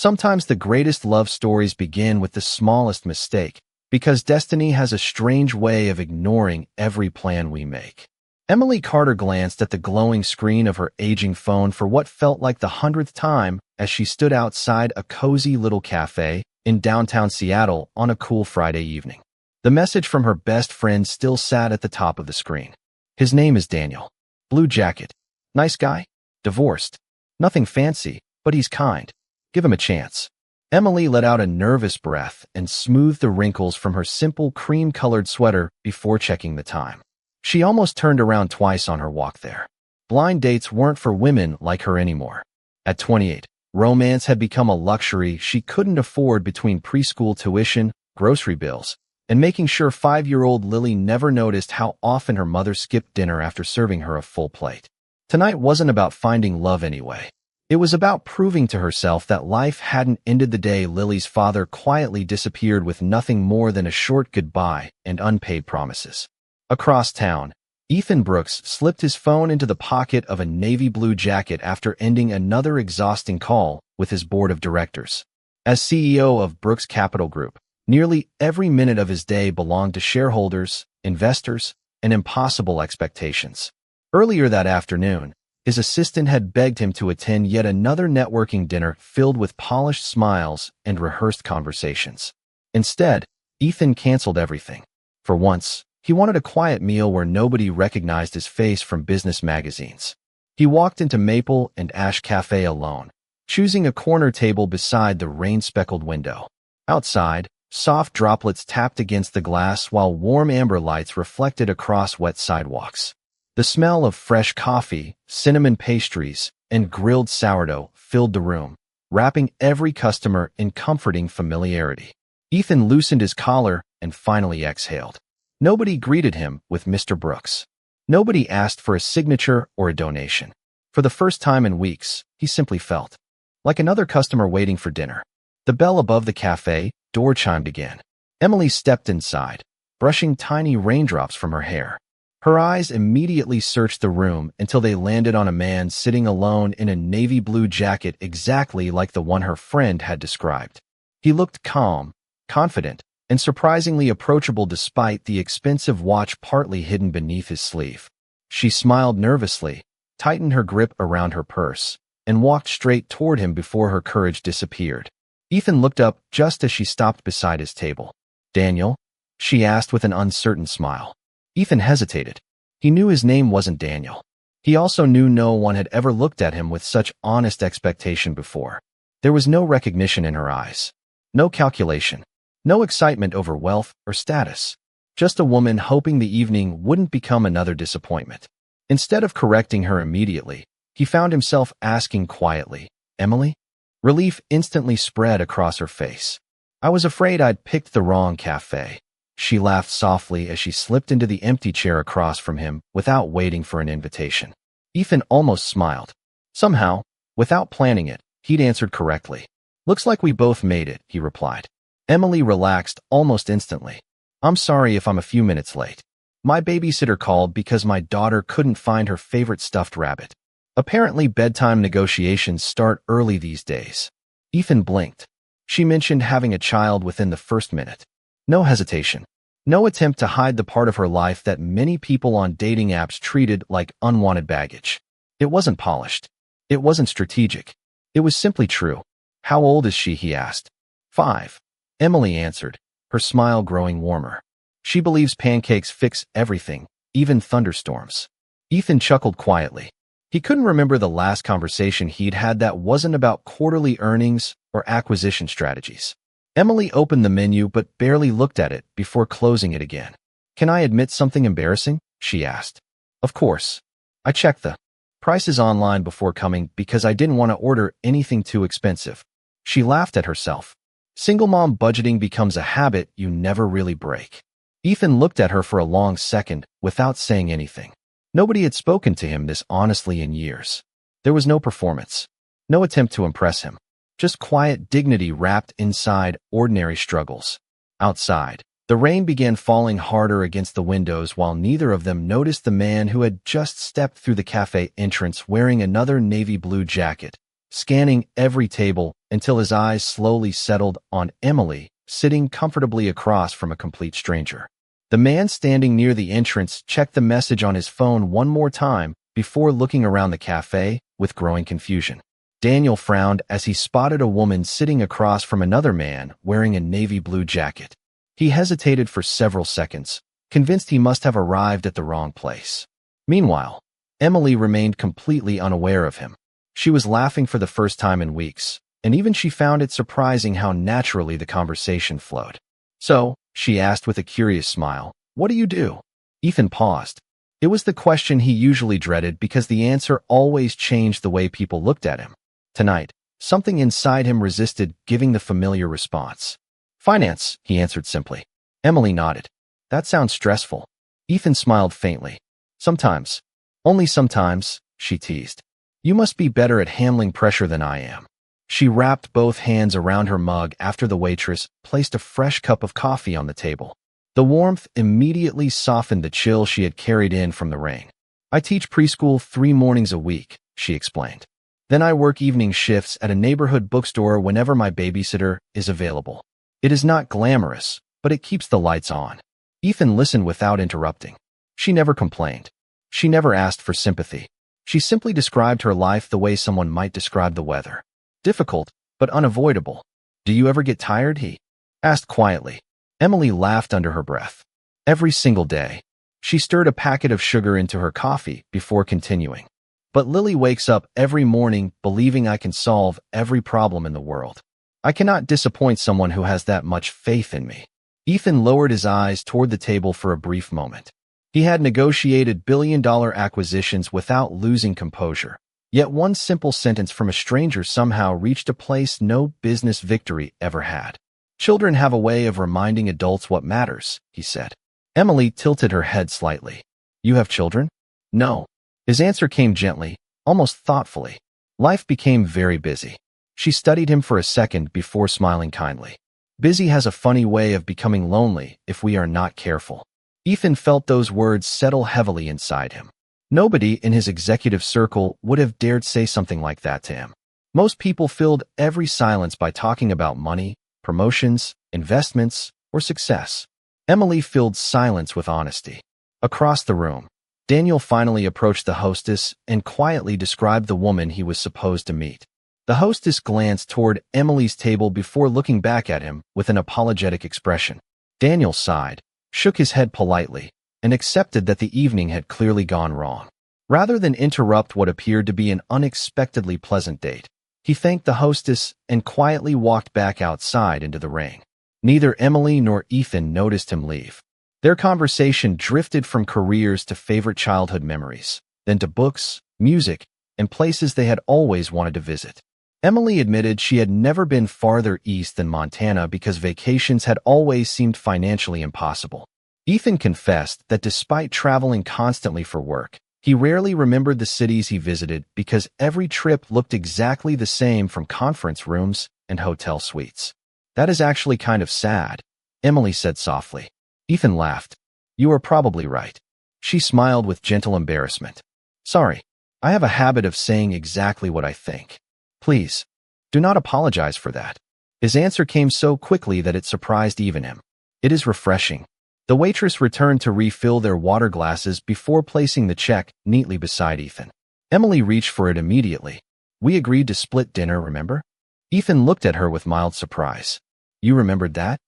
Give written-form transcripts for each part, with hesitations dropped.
Sometimes the greatest love stories begin with the smallest mistake, because destiny has a strange way of ignoring every plan we make. Emily Carter glanced at the glowing screen of her aging phone for what felt like the 100th time as she stood outside a cozy little cafe in downtown Seattle on a cool Friday evening. The message from her best friend still sat at the top of the screen. His name is Daniel. Blue jacket. Nice guy. Divorced. Nothing fancy, but he's kind. Give him a chance. Emily let out a nervous breath and smoothed the wrinkles from her simple cream-colored sweater before checking the time. She almost turned around twice on her walk there. Blind dates weren't for women like her anymore. At 28, romance had become a luxury she couldn't afford between preschool tuition, grocery bills, and making sure 5-year-old Lily never noticed how often her mother skipped dinner after serving her a full plate. Tonight wasn't about finding love anyway. It was about proving to herself that life hadn't ended the day Lily's father quietly disappeared with nothing more than a short goodbye and unpaid promises. Across town, Ethan Brooks slipped his phone into the pocket of a navy blue jacket after ending another exhausting call with his board of directors. As CEO of Brooks Capital Group, nearly every minute of his day belonged to shareholders, investors, and impossible expectations. Earlier that afternoon, his assistant had begged him to attend yet another networking dinner filled with polished smiles and rehearsed conversations. Instead, Ethan canceled everything. For once, he wanted a quiet meal where nobody recognized his face from business magazines. He walked into Maple and Ash Cafe alone, choosing a corner table beside the rain-speckled window. Outside, soft droplets tapped against the glass while warm amber lights reflected across wet sidewalks. The smell of fresh coffee, cinnamon pastries, and grilled sourdough filled the room, wrapping every customer in comforting familiarity. Ethan loosened his collar and finally exhaled. Nobody greeted him with Mr. Brooks. Nobody asked for a signature or a donation. For the first time in weeks, he simply felt like another customer waiting for dinner. The bell above the cafe door chimed again. Emily stepped inside, brushing tiny raindrops from her hair. Her eyes immediately searched the room until they landed on a man sitting alone in a navy blue jacket exactly like the one her friend had described. He looked calm, confident, and surprisingly approachable despite the expensive watch partly hidden beneath his sleeve. She smiled nervously, tightened her grip around her purse, and walked straight toward him before her courage disappeared. Ethan looked up just as she stopped beside his table. "Daniel?" she asked with an uncertain smile. Ethan hesitated. He knew his name wasn't Daniel. He also knew no one had ever looked at him with such honest expectation before. There was no recognition in her eyes. No calculation. No excitement over wealth or status. Just a woman hoping the evening wouldn't become another disappointment. Instead of correcting her immediately, he found himself asking quietly, "Emily?" Relief instantly spread across her face. "I was afraid I'd picked the wrong cafe." She laughed softly as she slipped into the empty chair across from him without waiting for an invitation. Ethan almost smiled. Somehow, without planning it, he'd answered correctly. "Looks like we both made it," he replied. Emily relaxed almost instantly. "I'm sorry if I'm a few minutes late. My babysitter called because my daughter couldn't find her favorite stuffed rabbit. Apparently bedtime negotiations start early these days." Ethan blinked. She mentioned having a child within the first minute. No hesitation. No attempt to hide the part of her life that many people on dating apps treated like unwanted baggage. It wasn't polished. It wasn't strategic. It was simply true. "How old is she?" he asked. 5. Emily answered, her smile growing warmer. "She believes pancakes fix everything, even thunderstorms." Ethan chuckled quietly. He couldn't remember the last conversation he'd had that wasn't about quarterly earnings or acquisition strategies. Emily opened the menu but barely looked at it before closing it again. "Can I admit something embarrassing?" she asked. "Of course. I checked the prices online before coming because I didn't want to order anything too expensive." She laughed at herself. Single mom budgeting becomes a habit you never really break. Ethan looked at her for a long second without saying anything. Nobody had spoken to him this honestly in years. There was no performance. No attempt to impress him. Just quiet dignity wrapped inside ordinary struggles. Outside, the rain began falling harder against the windows while neither of them noticed the man who had just stepped through the cafe entrance wearing another navy blue jacket, scanning every table until his eyes slowly settled on Emily, sitting comfortably across from a complete stranger. The man standing near the entrance checked the message on his phone one more time before looking around the cafe with growing confusion. Daniel frowned as he spotted a woman sitting across from another man wearing a navy blue jacket. He hesitated for several seconds, convinced he must have arrived at the wrong place. Meanwhile, Emily remained completely unaware of him. She was laughing for the first time in weeks, and even she found it surprising how naturally the conversation flowed. "So," she asked with a curious smile, "what do you do?" Ethan paused. It was the question he usually dreaded because the answer always changed the way people looked at him. Tonight, something inside him resisted giving the familiar response. "Finance," he answered simply. Emily nodded. "That sounds stressful." Ethan smiled faintly. "Sometimes. Only sometimes," she teased. "You must be better at handling pressure than I am." She wrapped both hands around her mug after the waitress placed a fresh cup of coffee on the table. The warmth immediately softened the chill she had carried in from the rain. "I teach preschool 3 mornings a week," she explained. "Then I work evening shifts at a neighborhood bookstore whenever my babysitter is available. It is not glamorous, but it keeps the lights on." Ethan listened without interrupting. She never complained. She never asked for sympathy. She simply described her life the way someone might describe the weather. Difficult, but unavoidable. "Do you ever get tired?" he asked quietly. Emily laughed under her breath. "Every single day." She stirred a packet of sugar into her coffee before continuing. "But Lily wakes up every morning believing I can solve every problem in the world. I cannot disappoint someone who has that much faith in me." Ethan lowered his eyes toward the table for a brief moment. He had negotiated billion-dollar acquisitions without losing composure. Yet one simple sentence from a stranger somehow reached a place no business victory ever had. "Children have a way of reminding adults what matters," he said. Emily tilted her head slightly. "You have children?" "No." His answer came gently, almost thoughtfully. Life became very busy. She studied him for a second before smiling kindly. "Busy has a funny way of becoming lonely if we are not careful." Ethan felt those words settle heavily inside him. Nobody in his executive circle would have dared say something like that to him. Most people filled every silence by talking about money, promotions, investments, or success. Emily filled silence with honesty. Across the room, Daniel finally approached the hostess and quietly described the woman he was supposed to meet. The hostess glanced toward Emily's table before looking back at him with an apologetic expression. Daniel sighed, shook his head politely, and accepted that the evening had clearly gone wrong. Rather than interrupt what appeared to be an unexpectedly pleasant date, he thanked the hostess and quietly walked back outside into the rain. Neither Emily nor Ethan noticed him leave. Their conversation drifted from careers to favorite childhood memories, then to books, music, and places they had always wanted to visit. Emily admitted she had never been farther east than Montana because vacations had always seemed financially impossible. Ethan confessed that despite traveling constantly for work, he rarely remembered the cities he visited because every trip looked exactly the same from conference rooms and hotel suites. "That is actually kind of sad," Emily said softly. Ethan laughed. "You are probably right." She smiled with gentle embarrassment. "Sorry, I have a habit of saying exactly what I think. Please, do not apologize for that." His answer came so quickly that it surprised even him. "It is refreshing." The waitress returned to refill their water glasses before placing the check neatly beside Ethan. Emily reached for it immediately. "We agreed to split dinner, remember?" Ethan looked at her with mild surprise. "You remembered that?"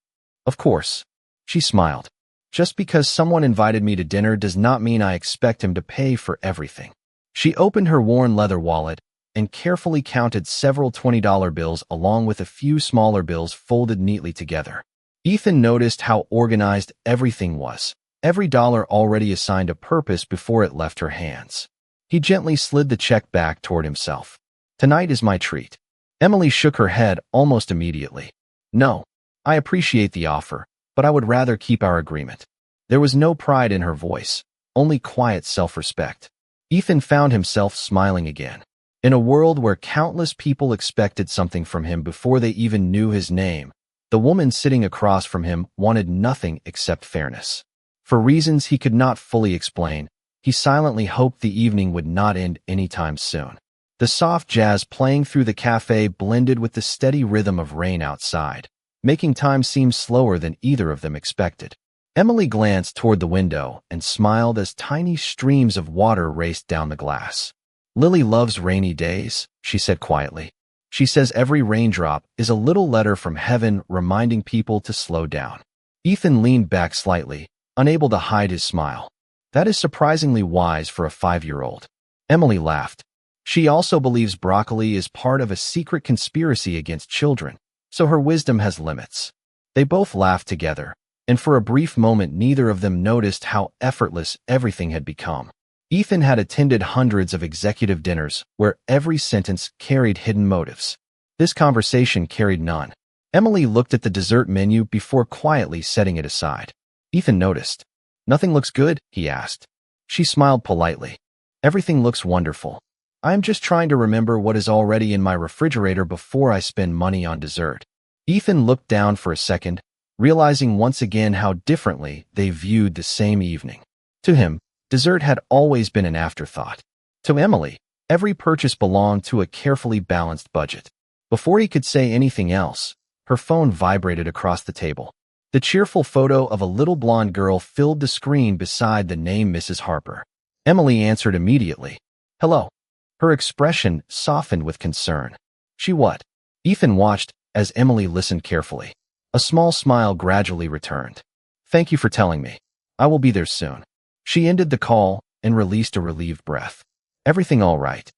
"Of course." She smiled. "Just because someone invited me to dinner does not mean I expect him to pay for everything." She opened her worn leather wallet and carefully counted several $20 bills along with a few smaller bills folded neatly together. Ethan noticed how organized everything was, every dollar already assigned a purpose before it left her hands. He gently slid the check back toward himself. "Tonight is my treat." Emily shook her head almost immediately. "No, I appreciate the offer, but I would rather keep our agreement." There was no pride in her voice, only quiet self-respect. Ethan found himself smiling again. In a world where countless people expected something from him before they even knew his name, the woman sitting across from him wanted nothing except fairness. For reasons he could not fully explain, he silently hoped the evening would not end anytime soon. The soft jazz playing through the cafe blended with the steady rhythm of rain outside, making time seem slower than either of them expected. Emily glanced toward the window and smiled as tiny streams of water raced down the glass. "Lily loves rainy days," she said quietly. "She says every raindrop is a little letter from heaven reminding people to slow down." Ethan leaned back slightly, unable to hide his smile. "That is surprisingly wise for a 5-year-old. Emily laughed. She also believes broccoli is part of a secret conspiracy against children, so her wisdom has limits. They both laughed together, and for a brief moment neither of them noticed how effortless everything had become. Ethan had attended hundreds of executive dinners where every sentence carried hidden motives. This conversation carried none. Emily looked at the dessert menu before quietly setting it aside. Ethan noticed. "Nothing looks good?" he asked. She smiled politely. "Everything looks wonderful. I am just trying to remember what is already in my refrigerator before I spend money on dessert." Ethan looked down for a second, realizing once again how differently they viewed the same evening. To him, dessert had always been an afterthought. To Emily, every purchase belonged to a carefully balanced budget. Before he could say anything else, her phone vibrated across the table. The cheerful photo of a little blonde girl filled the screen beside the name Mrs. Harper. Emily answered immediately. "Hello." Her expression softened with concern. "She what?" Ethan watched as Emily listened carefully. A small smile gradually returned. "Thank you for telling me. I will be there soon." She ended the call and released a relieved breath. "Everything all right?"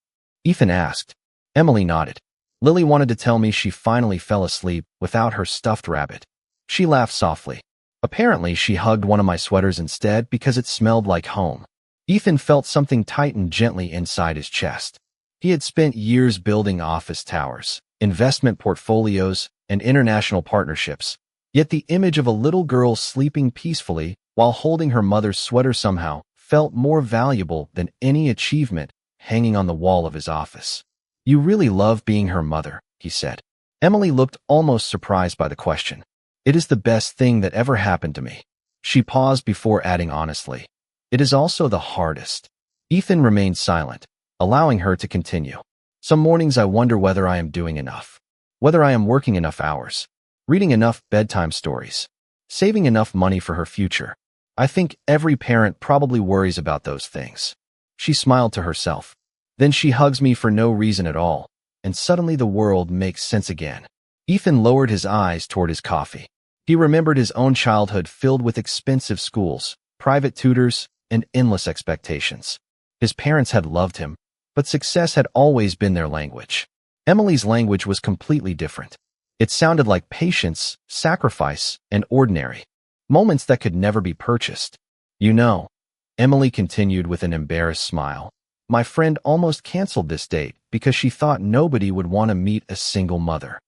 Ethan asked. Emily nodded. "Lily wanted to tell me she finally fell asleep without her stuffed rabbit." She laughed softly. "Apparently she hugged one of my sweaters instead because it smelled like home." Ethan felt something tighten gently inside his chest. He had spent years building office towers, investment portfolios, and international partnerships. Yet the image of a little girl sleeping peacefully while holding her mother's sweater somehow felt more valuable than any achievement hanging on the wall of his office. "You really love being her mother," he said. Emily looked almost surprised by the question. "It is the best thing that ever happened to me." She paused before adding honestly, "It is also the hardest." Ethan remained silent, allowing her to continue. "Some mornings I wonder whether I am doing enough, whether I am working enough hours, reading enough bedtime stories, saving enough money for her future. I think every parent probably worries about those things." She smiled to herself. "Then she hugs me for no reason at all, and suddenly the world makes sense again." Ethan lowered his eyes toward his coffee. He remembered his own childhood filled with expensive schools, private tutors, and endless expectations. His parents had loved him, but success had always been their language. Emily's language was completely different. It sounded like patience, sacrifice, and ordinary. Moments that could never be purchased. "You know," Emily continued with an embarrassed smile, "my friend almost canceled this date because she thought nobody would want to meet a single mother."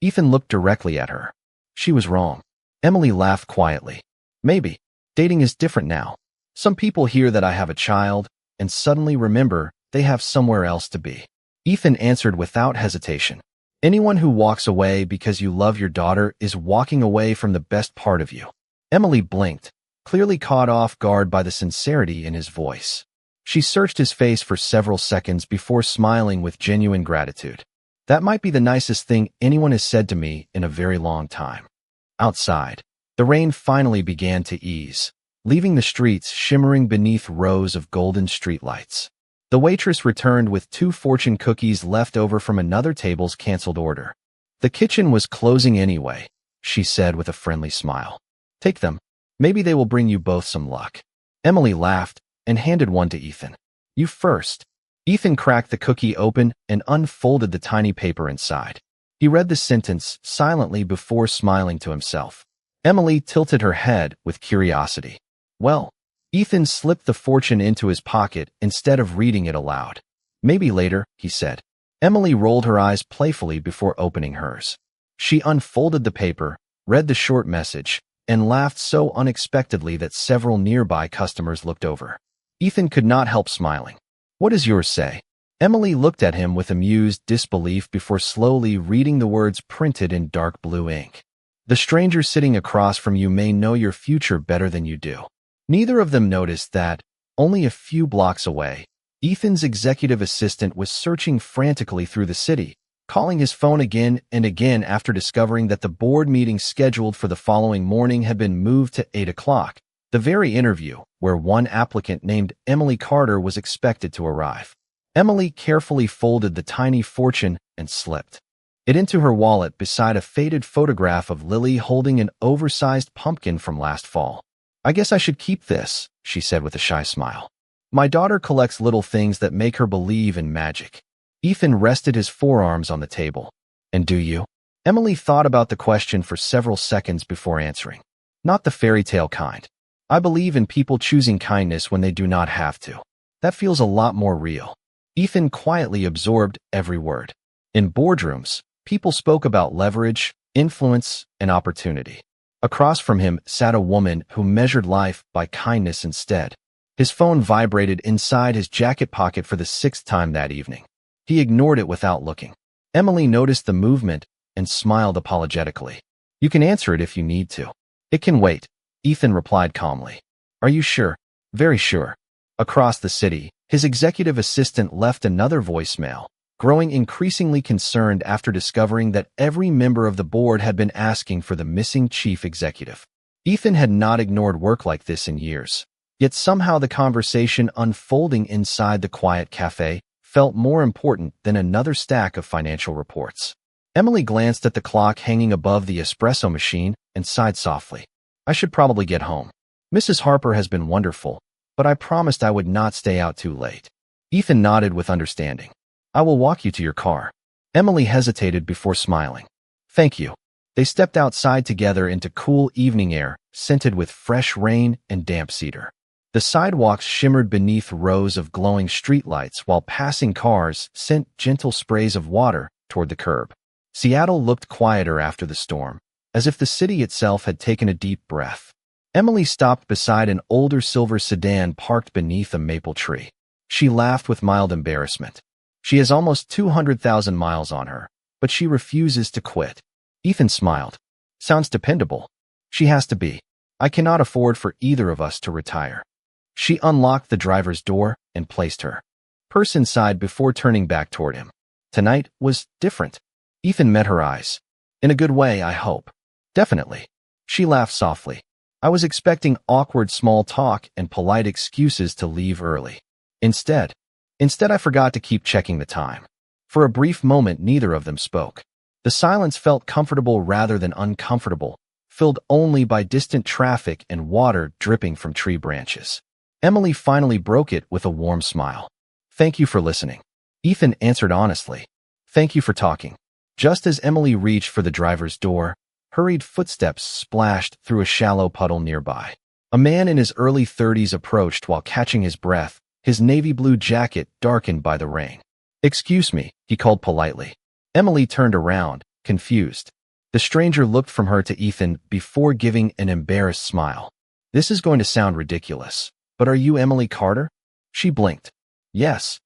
Ethan looked directly at her. She was wrong. Emily laughed quietly. "Maybe. Dating is different now. Some people hear that I have a child and suddenly remember they have somewhere else to be." Ethan answered without hesitation. "Anyone who walks away because you love your daughter is walking away from the best part of you." Emily blinked, clearly caught off guard by the sincerity in his voice. She searched his face for several seconds before smiling with genuine gratitude. "That might be the nicest thing anyone has said to me in a very long time." Outside, the rain finally began to ease, leaving the streets shimmering beneath rows of golden streetlights. The waitress returned with 2 fortune cookies left over from another table's canceled order. "The kitchen was closing anyway," she said with a friendly smile. "Take them. Maybe they will bring you both some luck." Emily laughed and handed one to Ethan. "You first." Ethan cracked the cookie open and unfolded the tiny paper inside. He read the sentence silently before smiling to himself. Emily tilted her head with curiosity. "Well," Ethan slipped the fortune into his pocket instead of reading it aloud. "Maybe later," he said. Emily rolled her eyes playfully before opening hers. She unfolded the paper, read the short message, and laughed so unexpectedly that several nearby customers looked over. Ethan could not help smiling. "What does yours say?" Emily looked at him with amused disbelief before slowly reading the words printed in dark blue ink. "The stranger sitting across from you may know your future better than you do." Neither of them noticed that, only a few blocks away, Ethan's executive assistant was searching frantically through the city, calling his phone again and again after discovering that the board meeting scheduled for the following morning had been moved to 8 o'clock, the very interview where one applicant named Emily Carter was expected to arrive. Emily carefully folded the tiny fortune and slipped it into her wallet beside a faded photograph of Lily holding an oversized pumpkin from last fall. "I guess I should keep this," she said with a shy smile. "My daughter collects little things that make her believe in magic." Ethan rested his forearms on the table. "And do you?" Emily thought about the question for several seconds before answering. "Not the fairy tale kind. I believe in people choosing kindness when they do not have to. That feels a lot more real." Ethan quietly absorbed every word. In boardrooms, people spoke about leverage, influence, and opportunity. Across from him sat a woman who measured life by kindness instead. His phone vibrated inside his jacket pocket for the 6th time that evening. He ignored it without looking. Emily noticed the movement and smiled apologetically. "You can answer it if you need to." "It can wait," Ethan replied calmly. "Are you sure?" "Very sure." Across the city, his executive assistant left another voicemail, growing increasingly concerned after discovering that every member of the board had been asking for the missing chief executive. Ethan had not ignored work like this in years, yet somehow the conversation unfolding inside the quiet cafe felt more important than another stack of financial reports. Emily glanced at the clock hanging above the espresso machine and sighed softly. "I should probably get home. Mrs. Harper has been wonderful, but I promised I would not stay out too late." Ethan nodded with understanding. "I will walk you to your car." Emily hesitated before smiling. "Thank you." They stepped outside together into cool evening air, scented with fresh rain and damp cedar. The sidewalks shimmered beneath rows of glowing streetlights while passing cars sent gentle sprays of water toward the curb. Seattle looked quieter after the storm, as if the city itself had taken a deep breath. Emily stopped beside an older silver sedan parked beneath a maple tree. She laughed with mild embarrassment. She has almost 200,000 miles on her, but she refuses to quit. Ethan smiled. "Sounds dependable." "She has to be. I cannot afford for either of us to retire." She unlocked the driver's door and placed her purse inside before turning back toward him. Tonight was different. Ethan met her eyes. "In a good way, I hope." "Definitely." She laughed softly. "I was expecting awkward small talk and polite excuses to leave early. Instead I forgot to keep checking the time." For a brief moment, neither of them spoke. The silence felt comfortable rather than uncomfortable, filled only by distant traffic and water dripping from tree branches. Emily finally broke it with a warm smile. "Thank you for listening." Ethan answered honestly. "Thank you for talking." Just as Emily reached for the driver's door, hurried footsteps splashed through a shallow puddle nearby. A man in his early 30s approached while catching his breath, his navy blue jacket darkened by the rain. "Excuse me," he called politely. Emily turned around, confused. The stranger looked from her to Ethan before giving an embarrassed smile. "This is going to sound ridiculous, but are you Emily Carter?" She blinked. "Yes."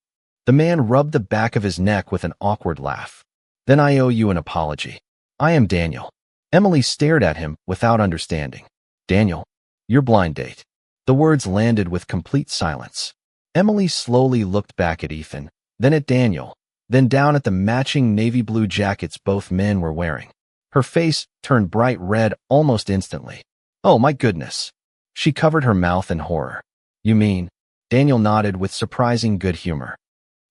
The man rubbed the back of his neck with an awkward laugh. "Then I owe you an apology. I am Daniel." Emily stared at him without understanding. "Daniel, your blind date." The words landed with complete silence. Emily slowly looked back at Ethan, then at Daniel, then down at the matching navy blue jackets both men were wearing. Her face turned bright red almost instantly. "Oh my goodness." She covered her mouth in horror. "You mean?" Daniel nodded with surprising good humor.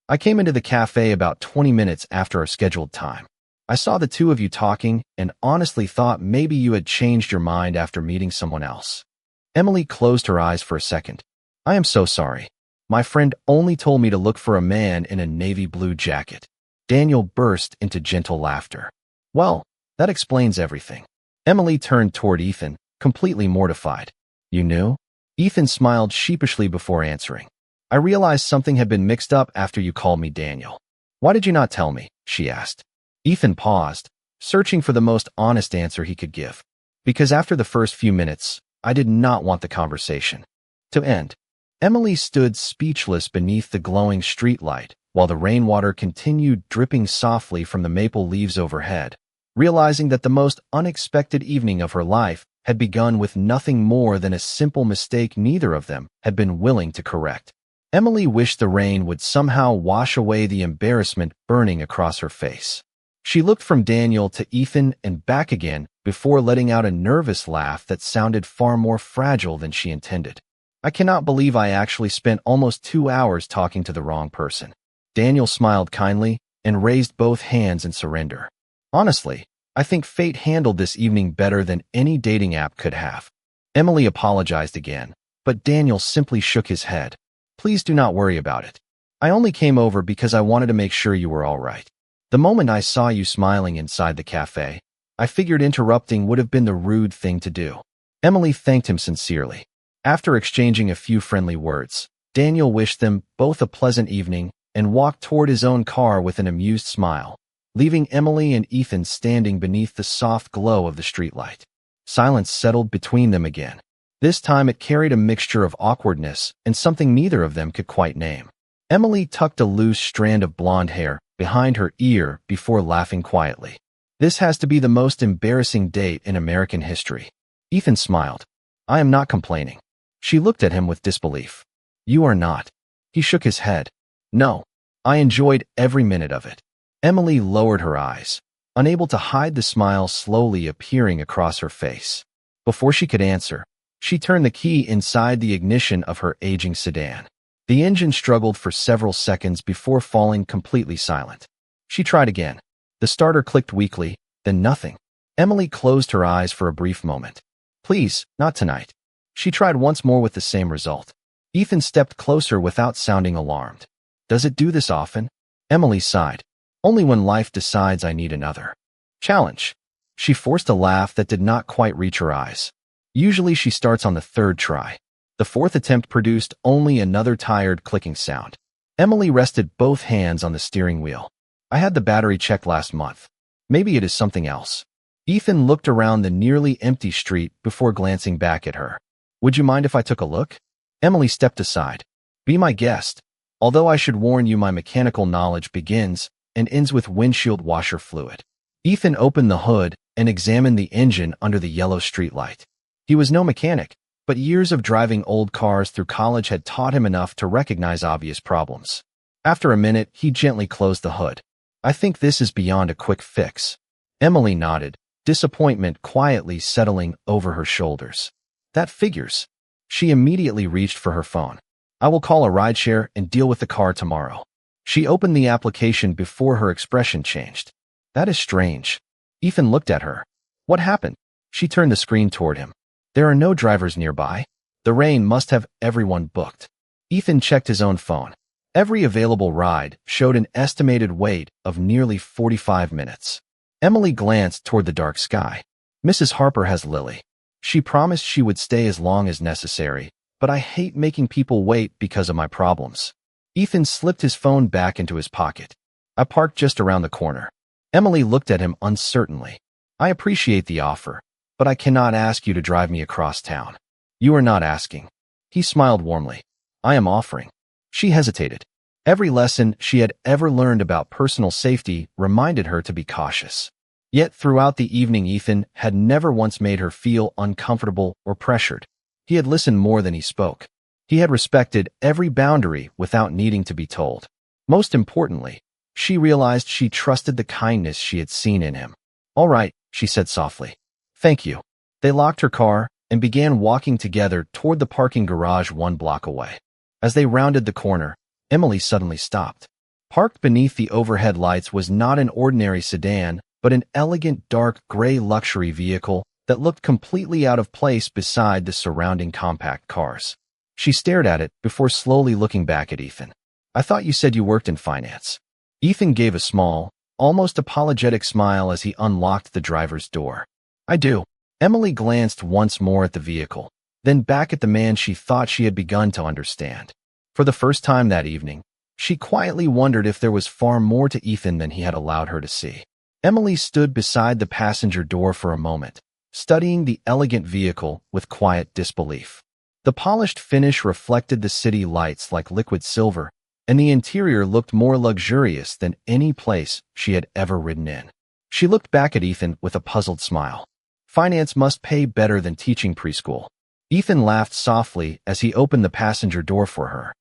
"I came into the cafe about 20 minutes after our scheduled time. I saw the two of you talking and honestly thought maybe you had changed your mind after meeting someone else." Emily closed her eyes for a second. "I am so sorry. My friend only told me to look for a man in a navy blue jacket." Daniel burst into gentle laughter. "Well, that explains everything." Emily turned toward Ethan, completely mortified. "You knew?" Ethan smiled sheepishly before answering. "I realized something had been mixed up after you called me Daniel." "Why did you not tell me?" she asked. Ethan paused, searching for the most honest answer he could give. "Because after the first few minutes, I did not want the conversation to end." Emily stood speechless beneath the glowing streetlight while the rainwater continued dripping softly from the maple leaves overhead, realizing that the most unexpected evening of her life had begun with nothing more than a simple mistake neither of them had been willing to correct. Emily wished the rain would somehow wash away the embarrassment burning across her face. She looked from Daniel to Ethan and back again before letting out a nervous laugh that sounded far more fragile than she intended. I cannot believe I actually spent almost 2 hours talking to the wrong person. Daniel smiled kindly and raised both hands in surrender. Honestly, I think fate handled this evening better than any dating app could have. Emily apologized again, but Daniel simply shook his head. Please do not worry about it. I only came over because I wanted to make sure you were all right. The moment I saw you smiling inside the cafe, I figured interrupting would have been the rude thing to do. Emily thanked him sincerely. After exchanging a few friendly words, Daniel wished them both a pleasant evening and walked toward his own car with an amused smile, leaving Emily and Ethan standing beneath the soft glow of the streetlight. Silence settled between them again. This time it carried a mixture of awkwardness and something neither of them could quite name. Emily tucked a loose strand of blonde hair behind her ear before laughing quietly. This has to be the most embarrassing date in American history. Ethan smiled. I am not complaining. She looked at him with disbelief. You are not. He shook his head. No. I enjoyed every minute of it. Emily lowered her eyes, unable to hide the smile slowly appearing across her face. Before she could answer, she turned the key inside the ignition of her aging sedan. The engine struggled for several seconds before falling completely silent. She tried again. The starter clicked weakly, then nothing. Emily closed her eyes for a brief moment. Please, not tonight. She tried once more with the same result. Ethan stepped closer without sounding alarmed. Does it do this often? Emily sighed. Only when life decides I need another challenge. She forced a laugh that did not quite reach her eyes. Usually she starts on the third try. The fourth attempt produced only another tired clicking sound. Emily rested both hands on the steering wheel. I had the battery checked last month. Maybe it is something else. Ethan looked around the nearly empty street before glancing back at her. Would you mind if I took a look? Emily stepped aside. Be my guest. Although I should warn you my mechanical knowledge begins and ends with windshield washer fluid. Ethan opened the hood and examined the engine under the yellow streetlight. He was no mechanic, but years of driving old cars through college had taught him enough to recognize obvious problems. After a minute, he gently closed the hood. I think this is beyond a quick fix. Emily nodded, disappointment quietly settling over her shoulders. That figures. She immediately reached for her phone. I will call a rideshare and deal with the car tomorrow. She opened the application before her expression changed. That is strange. Ethan looked at her. What happened? She turned the screen toward him. There are no drivers nearby. The rain must have everyone booked. Ethan checked his own phone. Every available ride showed an estimated wait of nearly 45 minutes. Emily glanced toward the dark sky. Mrs. Harper has Lily. She promised she would stay as long as necessary, but I hate making people wait because of my problems. Ethan slipped his phone back into his pocket. I parked just around the corner. Emily looked at him uncertainly. I appreciate the offer, but I cannot ask you to drive me across town. You are not asking. He smiled warmly. I am offering. She hesitated. Every lesson she had ever learned about personal safety reminded her to be cautious. Yet throughout the evening, Ethan had never once made her feel uncomfortable or pressured. He had listened more than he spoke. He had respected every boundary without needing to be told. Most importantly, she realized she trusted the kindness she had seen in him. All right, she said softly. Thank you. They locked her car and began walking together toward the parking garage 1 block away. As they rounded the corner, Emily suddenly stopped. Parked beneath the overhead lights was not an ordinary sedan, but an elegant dark gray luxury vehicle that looked completely out of place beside the surrounding compact cars. She stared at it before slowly looking back at Ethan. I thought you said you worked in finance. Ethan gave a small, almost apologetic smile as he unlocked the driver's door. I do. Emily glanced once more at the vehicle, then back at the man she thought she had begun to understand. For the first time that evening, she quietly wondered if there was far more to Ethan than he had allowed her to see. Emily stood beside the passenger door for a moment, studying the elegant vehicle with quiet disbelief. The polished finish reflected the city lights like liquid silver, and the interior looked more luxurious than any place she had ever ridden in. She looked back at Ethan with a puzzled smile. Finance must pay better than teaching preschool. Ethan laughed softly as he opened the passenger door for her.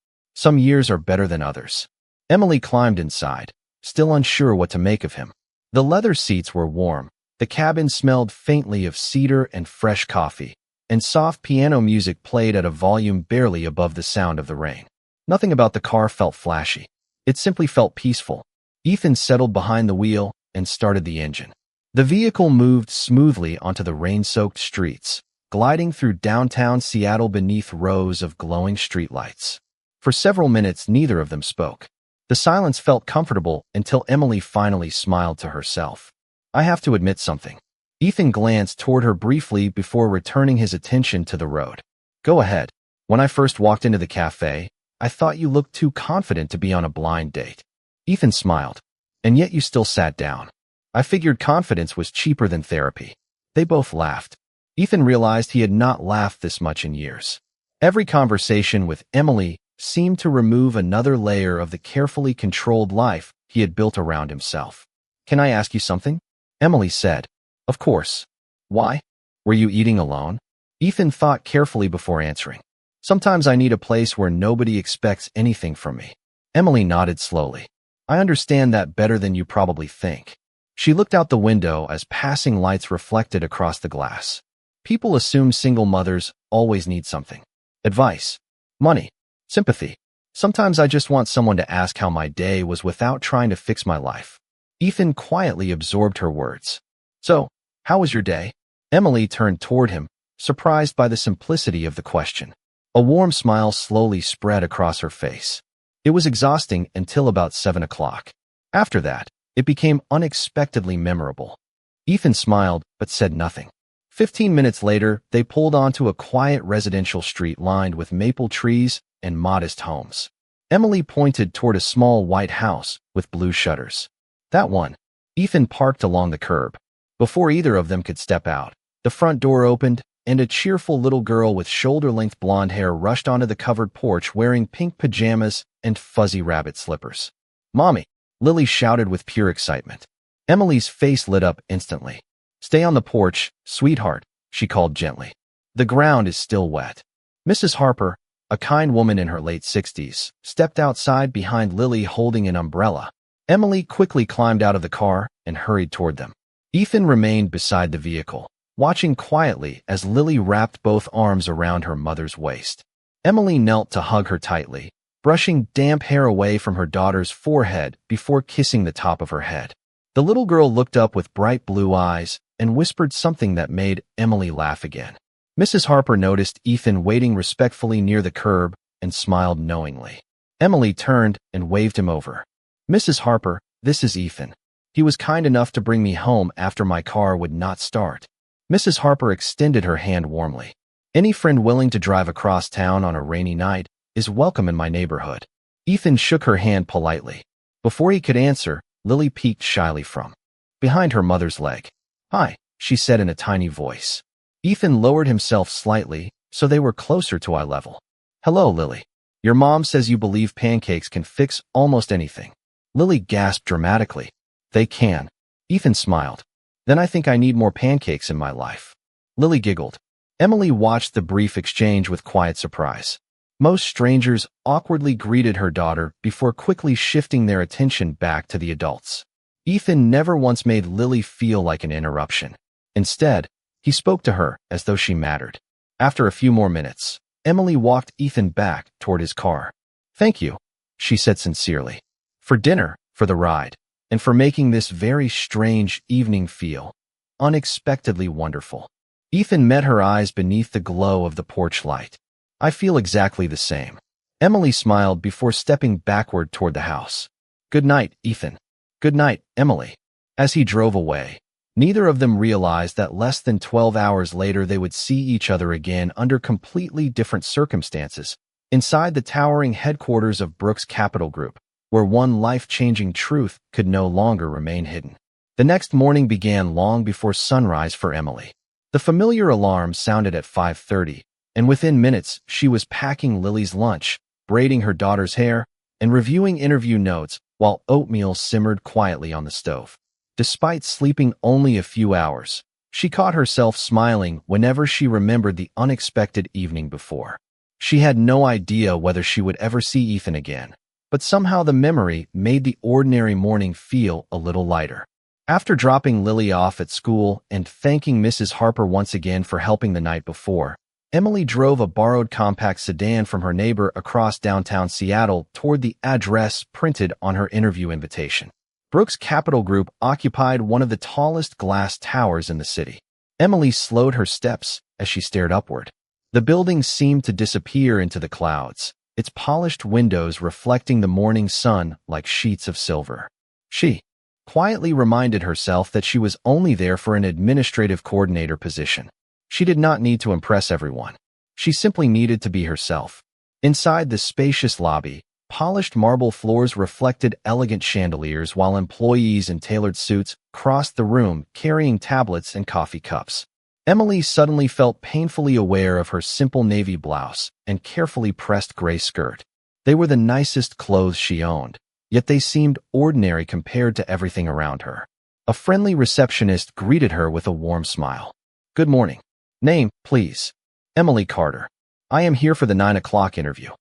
Some years are better than others. Emily climbed inside, still unsure what to make of him. The leather seats were warm. The cabin smelled faintly of cedar and fresh coffee, and soft piano music played at a volume barely above the sound of the rain. Nothing about the car felt flashy. It simply felt peaceful. Ethan settled behind the wheel and started the engine. The vehicle moved smoothly onto the rain-soaked streets, gliding through downtown Seattle beneath rows of glowing streetlights. For several minutes, neither of them spoke. The silence felt comfortable until Emily finally smiled to herself. I have to admit something. Ethan glanced toward her briefly before returning his attention to the road. Go ahead. When I first walked into the cafe, I thought you looked too confident to be on a blind date. Ethan smiled. And yet you still sat down. I figured confidence was cheaper than therapy. They both laughed. Ethan realized he had not laughed this much in years. Every conversation with Emily seemed to remove another layer of the carefully controlled life he had built around himself. Can I ask you something? Emily said. Of course. Why? Were you eating alone? Ethan thought carefully before answering. Sometimes I need a place where nobody expects anything from me. Emily nodded slowly. I understand that better than you probably think. She looked out the window as passing lights reflected across the glass. People assume single mothers always need something. Advice, money, sympathy. Sometimes I just want someone to ask how my day was without trying to fix my life. Ethan quietly absorbed her words. So, how was your day? Emily turned toward him, surprised by the simplicity of the question. A warm smile slowly spread across her face. It was exhausting until about 7 o'clock. After that, it became unexpectedly memorable. Ethan smiled, but said nothing. 15 minutes later, they pulled onto a quiet residential street lined with maple trees and modest homes. Emily pointed toward a small white house with blue shutters. That one. Ethan parked along the curb. Before either of them could step out, the front door opened, and a cheerful little girl with shoulder-length blonde hair rushed onto the covered porch wearing pink pajamas and fuzzy rabbit slippers. Mommy! Lily shouted with pure excitement. Emily's face lit up instantly. Stay on the porch, sweetheart, she called gently. The ground is still wet. Mrs. Harper, a kind woman in her late 60s, stepped outside behind Lily holding an umbrella. Emily quickly climbed out of the car and hurried toward them. Ethan remained beside the vehicle, watching quietly as Lily wrapped both arms around her mother's waist. Emily knelt to hug her tightly, brushing damp hair away from her daughter's forehead before kissing the top of her head. The little girl looked up with bright blue eyes and whispered something that made Emily laugh again. Mrs. Harper noticed Ethan waiting respectfully near the curb and smiled knowingly. Emily turned and waved him over. Mrs. Harper, this is Ethan. He was kind enough to bring me home after my car would not start. Mrs. Harper extended her hand warmly. Any friend willing to drive across town on a rainy night is welcome in my neighborhood. Ethan shook her hand politely. Before he could answer, Lily peeked shyly from behind her mother's leg. Hi, she said in a tiny voice. Ethan lowered himself slightly, so they were closer to eye level. Hello, Lily. Your mom says you believe pancakes can fix almost anything. Lily gasped dramatically. They can. Ethan smiled. Then I think I need more pancakes in my life. Lily giggled. Emily watched the brief exchange with quiet surprise. Most strangers awkwardly greeted her daughter before quickly shifting their attention back to the adults. Ethan never once made Lily feel like an interruption. Instead, he spoke to her as though she mattered. After a few more minutes, Emily walked Ethan back toward his car. Thank you, she said sincerely. For dinner, for the ride, and for making this very strange evening feel unexpectedly wonderful. Ethan met her eyes beneath the glow of the porch light. I feel exactly the same. Emily smiled before stepping backward toward the house. Good night, Ethan. Good night, Emily. As he drove away, neither of them realized that less than 12 hours later they would see each other again under completely different circumstances, inside the towering headquarters of Brooks Capital Group, where one life-changing truth could no longer remain hidden. The next morning began long before sunrise for Emily. The familiar alarm sounded at 5:30, and within minutes she was packing Lily's lunch, braiding her daughter's hair, and reviewing interview notes while oatmeal simmered quietly on the stove. Despite sleeping only a few hours, she caught herself smiling whenever she remembered the unexpected evening before. She had no idea whether she would ever see Ethan again, but somehow the memory made the ordinary morning feel a little lighter. After dropping Lily off at school and thanking Mrs. Harper once again for helping the night before, Emily drove a borrowed compact sedan from her neighbor across downtown Seattle toward the address printed on her interview invitation. Brooks Capital Group occupied one of the tallest glass towers in the city. Emily slowed her steps as she stared upward. The building seemed to disappear into the clouds, its polished windows reflecting the morning sun like sheets of silver. She quietly reminded herself that she was only there for an administrative coordinator position. She did not need to impress everyone. She simply needed to be herself. Inside the spacious lobby, polished marble floors reflected elegant chandeliers while employees in tailored suits crossed the room carrying tablets and coffee cups. Emily suddenly felt painfully aware of her simple navy blouse and carefully pressed gray skirt. They were the nicest clothes she owned, yet they seemed ordinary compared to everything around her. A friendly receptionist greeted her with a warm smile. "Good morning. Name, please." "Emily Carter. I am here for the 9 o'clock interview."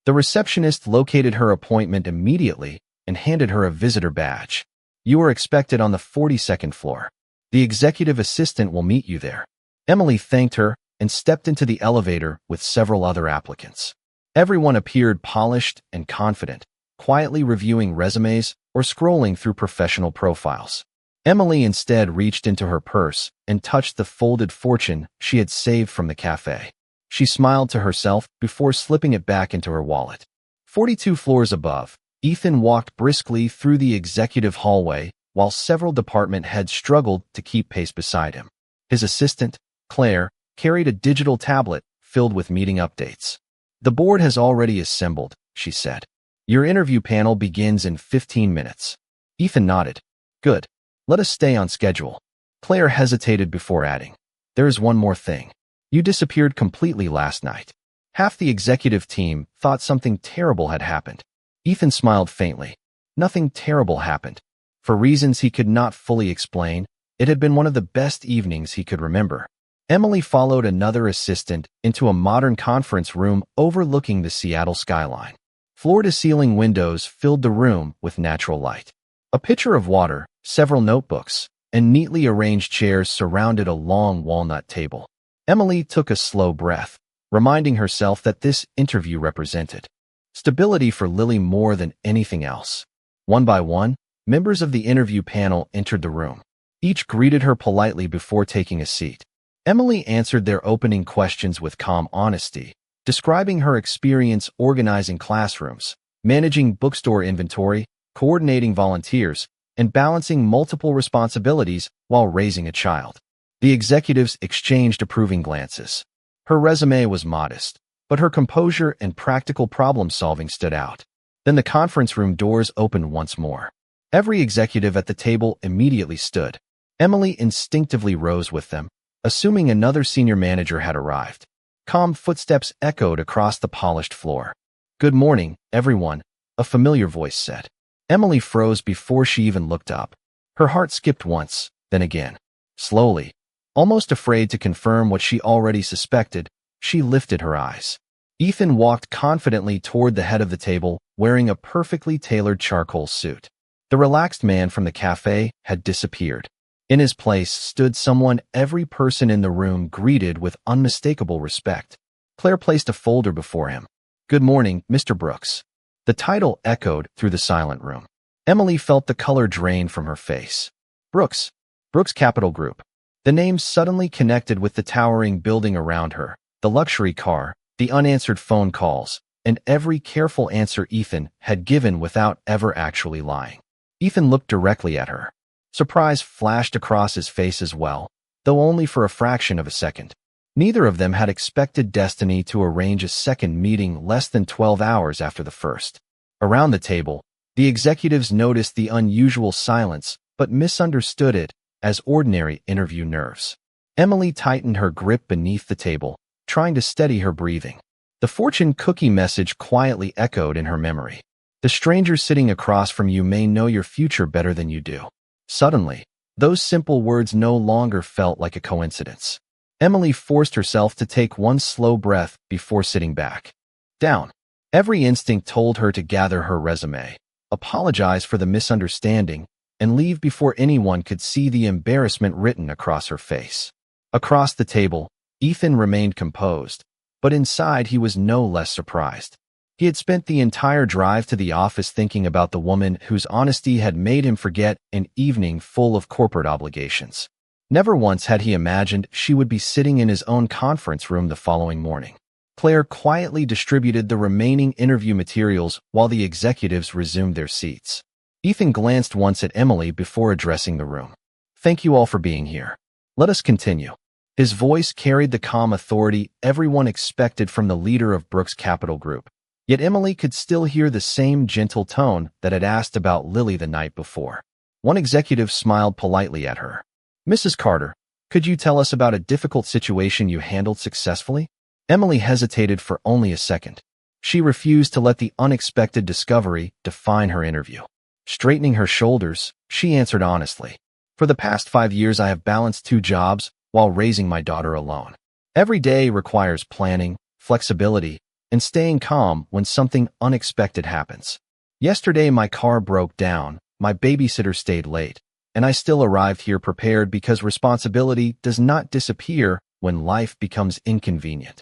The receptionist located her appointment immediately and handed her a visitor badge. "You are expected on the 42nd floor. The executive assistant will meet you there." Emily thanked her and stepped into the elevator with several other applicants. Everyone appeared polished and confident, quietly reviewing resumes or scrolling through professional profiles. Emily instead reached into her purse and touched the folded fortune she had saved from the cafe. She smiled to herself before slipping it back into her wallet. 42 floors above, Ethan walked briskly through the executive hallway while several department heads struggled to keep pace beside him. His assistant, Claire, carried a digital tablet filled with meeting updates. "The board has already assembled," she said. "Your interview panel begins in 15 minutes." Ethan nodded. "Good. Let us stay on schedule." Claire hesitated before adding, "There is one more thing. You disappeared completely last night. Half the executive team thought something terrible had happened." Ethan smiled faintly. Nothing terrible happened. For reasons he could not fully explain, it had been one of the best evenings he could remember. Emily followed another assistant into a modern conference room overlooking the Seattle skyline. Floor-to-ceiling windows filled the room with natural light. A pitcher of water, several notebooks, and neatly arranged chairs surrounded a long walnut table. Emily took a slow breath, reminding herself that this interview represented stability for Lily more than anything else. One by one, members of the interview panel entered the room. Each greeted her politely before taking a seat. Emily answered their opening questions with calm honesty, describing her experience organizing classrooms, managing bookstore inventory, coordinating volunteers, and balancing multiple responsibilities while raising a child. The executives exchanged approving glances. Her resume was modest, but her composure and practical problem-solving stood out. Then the conference room doors opened once more. Every executive at the table immediately stood. Emily instinctively rose with them, assuming another senior manager had arrived. Calm footsteps echoed across the polished floor. "Good morning, everyone," a familiar voice said. Emily froze before she even looked up. Her heart skipped once, then again. Slowly, almost afraid to confirm what she already suspected, she lifted her eyes. Ethan walked confidently toward the head of the table, wearing a perfectly tailored charcoal suit. The relaxed man from the cafe had disappeared. In his place stood someone every person in the room greeted with unmistakable respect. Claire placed a folder before him. "Good morning, Mr. Brooks." The title echoed through the silent room. Emily felt the color drain from her face. Brooks. Brooks Capital Group. The name suddenly connected with the towering building around her, the luxury car, the unanswered phone calls, and every careful answer Ethan had given without ever actually lying. Ethan looked directly at her. Surprise flashed across his face as well, though only for a fraction of a second. Neither of them had expected Destiny to arrange a second meeting less than 12 hours after the first. Around the table, the executives noticed the unusual silence, but misunderstood it as ordinary interview nerves. Emily tightened her grip beneath the table, trying to steady her breathing. The fortune cookie message quietly echoed in her memory. "The stranger sitting across from you may know your future better than you do." Suddenly, those simple words no longer felt like a coincidence. Emily forced herself to take one slow breath before sitting back down. Every instinct told her to gather her resume, apologize for the misunderstanding, and leave before anyone could see the embarrassment written across her face. Across the table, Ethan remained composed, but inside he was no less surprised. He had spent the entire drive to the office thinking about the woman whose honesty had made him forget an evening full of corporate obligations. Never once had he imagined she would be sitting in his own conference room the following morning. Claire quietly distributed the remaining interview materials while the executives resumed their seats. Ethan glanced once at Emily before addressing the room. "Thank you all for being here. Let us continue." His voice carried the calm authority everyone expected from the leader of Brooks Capital Group. Yet Emily could still hear the same gentle tone that had asked about Lily the night before. One executive smiled politely at her. "Mrs. Carter, could you tell us about a difficult situation you handled successfully?" Emily hesitated for only a second. She refused to let the unexpected discovery define her interview. Straightening her shoulders, she answered honestly. "For the past 5 years I have balanced 2 jobs while raising my daughter alone. Every day requires planning, flexibility, and staying calm when something unexpected happens. Yesterday my car broke down, my babysitter stayed late, and I still arrived here prepared because responsibility does not disappear when life becomes inconvenient."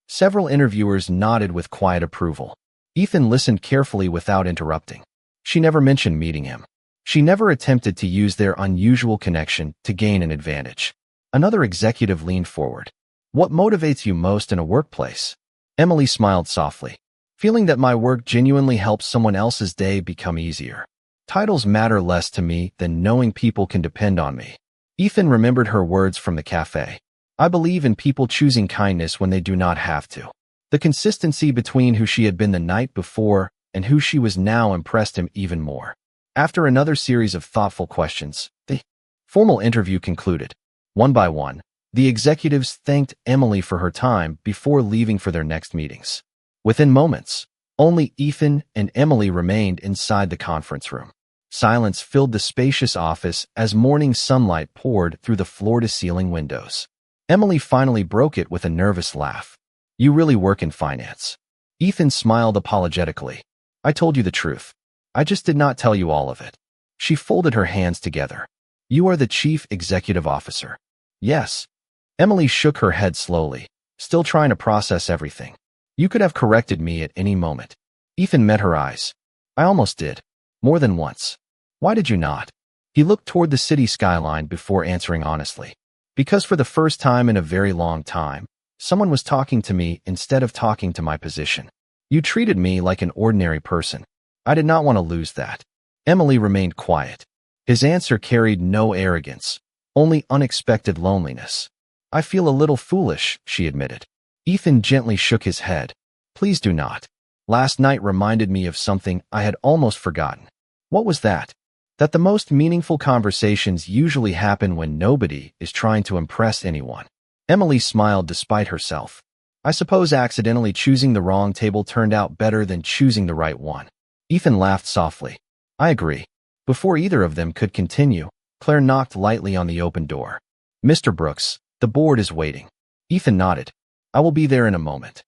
Several interviewers nodded with quiet approval. Ethan listened carefully without interrupting. She never mentioned meeting him. She never attempted to use their unusual connection to gain an advantage. Another executive leaned forward. "What motivates you most in a workplace?" Emily smiled softly. "Feeling that my work genuinely helps someone else's day become easier. Titles matter less to me than knowing people can depend on me." Ethan remembered her words from the cafe. "I believe in people choosing kindness when they do not have to." The consistency between who she had been the night before and who she was now impressed him even more. After another series of thoughtful questions, the formal interview concluded. One by one, the executives thanked Emily for her time before leaving for their next meetings. Within moments, only Ethan and Emily remained inside the conference room. Silence filled the spacious office as morning sunlight poured through the floor-to-ceiling windows. Emily finally broke it with a nervous laugh. "You really work in finance." Ethan smiled apologetically. "I told you the truth. I just did not tell you all of it." She folded her hands together. "You are the chief executive officer." "Yes." Emily shook her head slowly, still trying to process everything. "You could have corrected me at any moment." Ethan met her eyes. "I almost did. More than once." "Why did you not?" He looked toward the city skyline before answering honestly. "Because for the first time in a very long time, someone was talking to me instead of talking to my position. You treated me like an ordinary person. I did not want to lose that." Emily remained quiet. His answer carried no arrogance, only unexpected loneliness. "I feel a little foolish," she admitted. Ethan gently shook his head. "Please do not. Last night reminded me of something I had almost forgotten." "What was that?" "That the most meaningful conversations usually happen when nobody is trying to impress anyone." Emily smiled despite herself. "I suppose accidentally choosing the wrong table turned out better than choosing the right one." Ethan laughed softly. "I agree." Before either of them could continue, Claire knocked lightly on the open door. "Mr. Brooks, the board is waiting." Ethan nodded. "I will be there in a moment."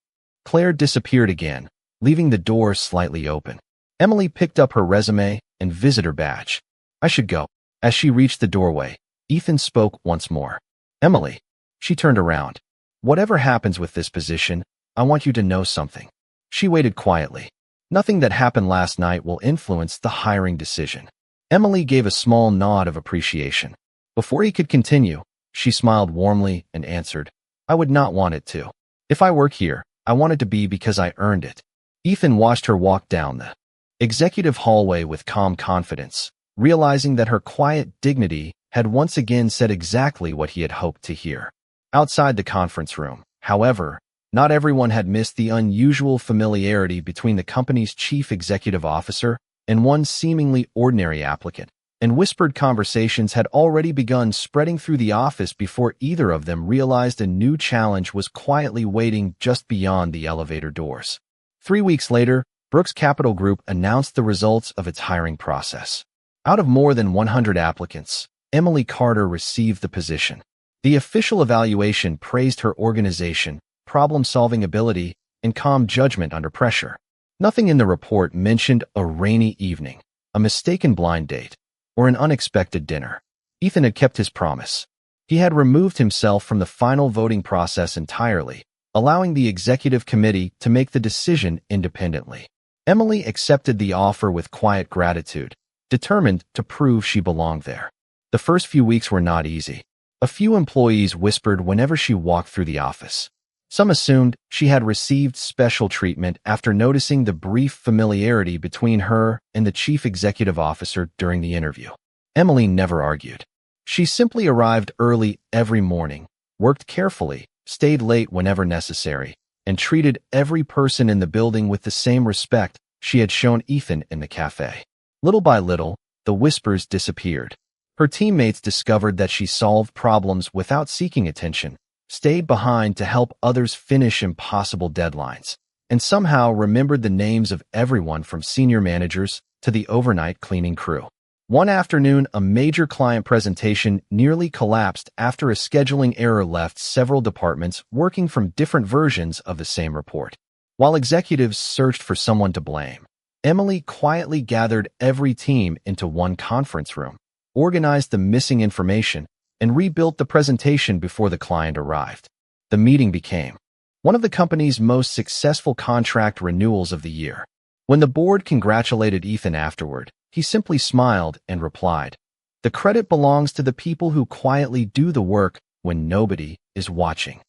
Claire disappeared again, leaving the door slightly open. Emily picked up her resume and visitor badge. "I should go." As she reached the doorway, Ethan spoke once more. "Emily." She turned around. "Whatever happens with this position, I want you to know something." She waited quietly. "Nothing that happened last night will influence the hiring decision." Emily gave a small nod of appreciation. Before he could continue, she smiled warmly and answered, "I would not want it to. If I work here, I want it to be because I earned it." Ethan watched her walk down the executive hallway with calm confidence, realizing that her quiet dignity had once again said exactly what he had hoped to hear. Outside the conference room, however, not everyone had missed the unusual familiarity between the company's chief executive officer and one seemingly ordinary applicant, and whispered conversations had already begun spreading through the office before either of them realized a new challenge was quietly waiting just beyond the elevator doors. 3 weeks later, Brooks Capital Group announced the results of its hiring process. Out of more than 100 applicants, Emily Carter received the position. The official evaluation praised her organization, problem-solving ability, and calm judgment under pressure. Nothing in the report mentioned a rainy evening, a mistaken blind date, or an unexpected dinner. Ethan had kept his promise. He had removed himself from the final voting process entirely, allowing the executive committee to make the decision independently. Emily accepted the offer with quiet gratitude, determined to prove she belonged there. The first few weeks were not easy. A few employees whispered whenever she walked through the office. Some assumed she had received special treatment after noticing the brief familiarity between her and the chief executive officer during the interview. Emily never argued. She simply arrived early every morning, worked carefully, stayed late whenever necessary, and treated every person in the building with the same respect she had shown Ethan in the cafe. Little by little, the whispers disappeared. Her teammates discovered that she solved problems without seeking attention, stayed behind to help others finish impossible deadlines, and somehow remembered the names of everyone from senior managers to the overnight cleaning crew. One afternoon, a major client presentation nearly collapsed after a scheduling error left several departments working from different versions of the same report. While executives searched for someone to blame, Emily quietly gathered every team into one conference room, organized the missing information, and rebuilt the presentation before the client arrived. The meeting became one of the company's most successful contract renewals of the year. When the board congratulated Ethan afterward, he simply smiled and replied, "The credit belongs to the people who quietly do the work when nobody is watching."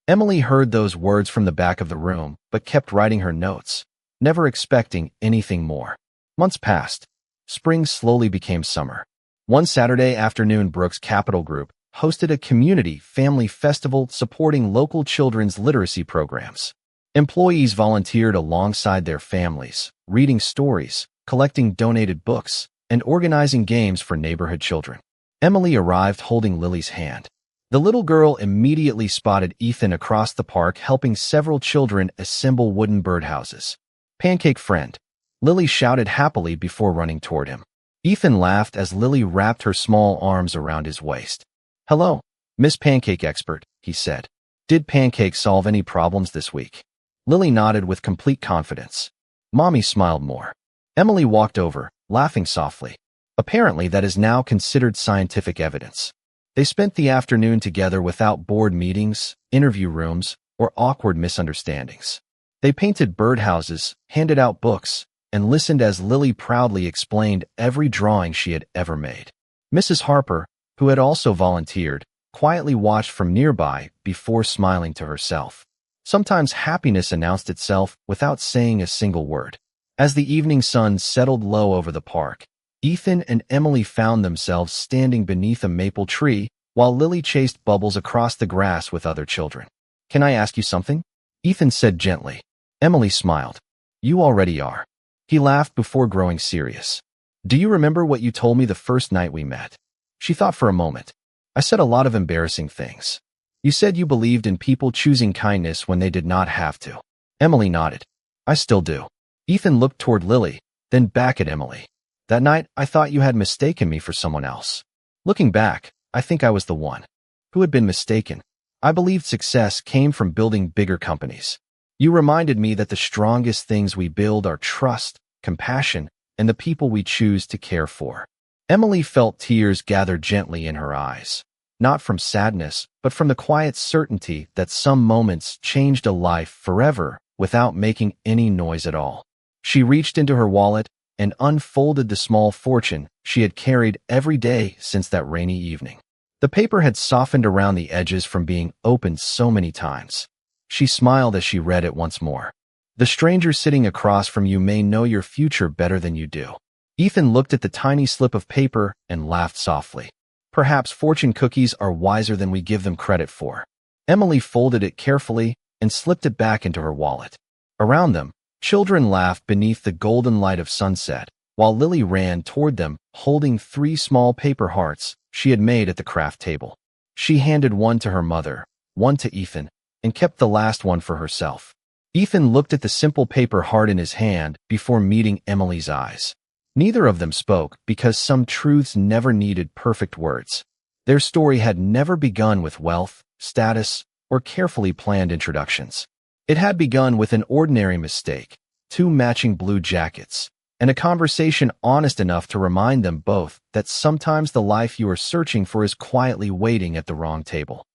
Emily heard those words from the back of the room, but kept writing her notes, never expecting anything more. Months passed. Spring slowly became summer. One Saturday afternoon, Brooks Capital Group hosted a community family festival supporting local children's literacy programs. Employees volunteered alongside their families, reading stories, collecting donated books, and organizing games for neighborhood children. Emily arrived holding Lily's hand. The little girl immediately spotted Ethan across the park helping several children assemble wooden birdhouses. "Pancake friend," Lily shouted happily before running toward him. Ethan laughed as Lily wrapped her small arms around his waist. "Hello, Miss Pancake Expert," he said. "Did Pancake solve any problems this week?" Lily nodded with complete confidence. Mommy smiled more. Emily walked over, laughing softly. Apparently, that is now considered scientific evidence. They spent the afternoon together without board meetings, interview rooms, or awkward misunderstandings. They painted birdhouses, handed out books, and listened as Lily proudly explained every drawing she had ever made. Mrs. Harper, who had also volunteered, quietly watched from nearby before smiling to herself. Sometimes happiness announced itself without saying a single word. As the evening sun settled low over the park, Ethan and Emily found themselves standing beneath a maple tree while Lily chased bubbles across the grass with other children. "Can I ask you something?" Ethan said gently. Emily smiled. "You already are." He laughed before growing serious. "Do you remember what you told me the first night we met?" She thought for a moment. "I said a lot of embarrassing things. You said you believed in people choosing kindness when they did not have to." Emily nodded. "I still do." Ethan looked toward Lily, then back at Emily. "That night, I thought you had mistaken me for someone else. Looking back, I think I was the one who had been mistaken. I believed success came from building bigger companies. You reminded me that the strongest things we build are trust, compassion, and the people we choose to care for." Emily felt tears gather gently in her eyes, not from sadness, but from the quiet certainty that some moments changed a life forever without making any noise at all. She reached into her wallet and unfolded the small fortune she had carried every day since that rainy evening. The paper had softened around the edges from being opened so many times. She smiled as she read it once more. "The stranger sitting across from you may know your future better than you do." Ethan looked at the tiny slip of paper and laughed softly. "Perhaps fortune cookies are wiser than we give them credit for." Emily folded it carefully and slipped it back into her wallet. Around them, children laughed beneath the golden light of sunset, while Lily ran toward them, holding 3 small paper hearts she had made at the craft table. She handed one to her mother, one to Ethan, and kept the last one for herself. Ethan looked at the simple paper heart in his hand before meeting Emily's eyes. Neither of them spoke because some truths never needed perfect words. Their story had never begun with wealth, status, or carefully planned introductions. It had begun with an ordinary mistake, two matching blue jackets, and a conversation honest enough to remind them both that sometimes the life you are searching for is quietly waiting at the wrong table.